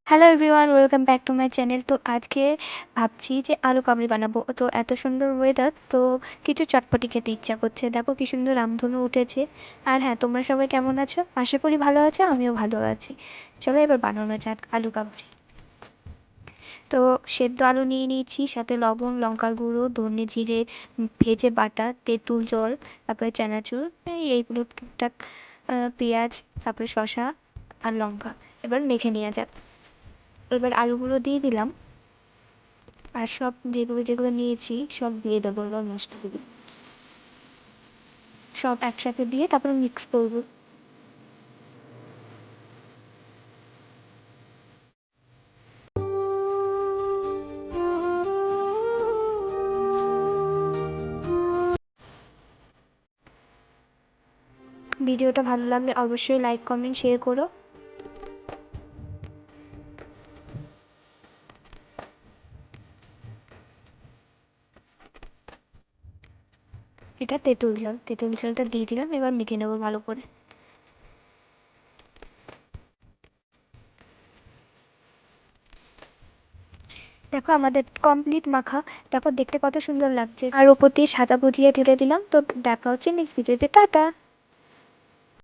Hello everyone, welcome back to my channel. তো আজকে ভাবছি যে আলু কাবলি বানাবো। তো এত সুন্দর ওয়েদার, তো কিছু চটপটি খেতে ইচ্ছা করছে। দেখো কি সুন্দর রামধনু উঠেছে। আর হ্যাঁ, তোমরা সবাই কেমন আছো? আশা করি ভালো আছো, আমিও ভালো আছি। চলো এবার বানানো যাক আলু কাবলি। তো সেদ্ধ আলু নিয়ে নিয়েছি, সাথে লবণ, লঙ্কার গুঁড়ো, ধনে জিরে ভেজে বাটা, তেঁতুল জল, তারপরে চানাচুর, এইগুলো টুকটাক, পেঁয়াজ, তারপরে শসা আর লঙ্কা। এবার মেখে নেওয়া যাক। এবার আলুগুলো দিয়ে দিলাম, আর সব যেগুলো যেগুলো নিয়েছি সব দিয়ে দেবো। এবার মশলাগুলো সব একসাথে দিয়ে তারপরে মিক্স করবো। ভিডিওটা ভালো লাগলে অবশ্যই লাইক, কমেন্ট, শেয়ার করো। এটা তেঁতুল জল, তেঁতুল জলটা দিয়ে দিলাম। এবার মেখে নেবো ভালো করে। দেখো আমাদের কমপ্লিট মাখা। দেখো দেখতে কত সুন্দর লাগছে। আর ওপর দিয়ে সাদা ভুজিয়া ঢেলে দিলাম। তো দেখা হচ্ছে নেক্সট ভিডিওতে, টাটা।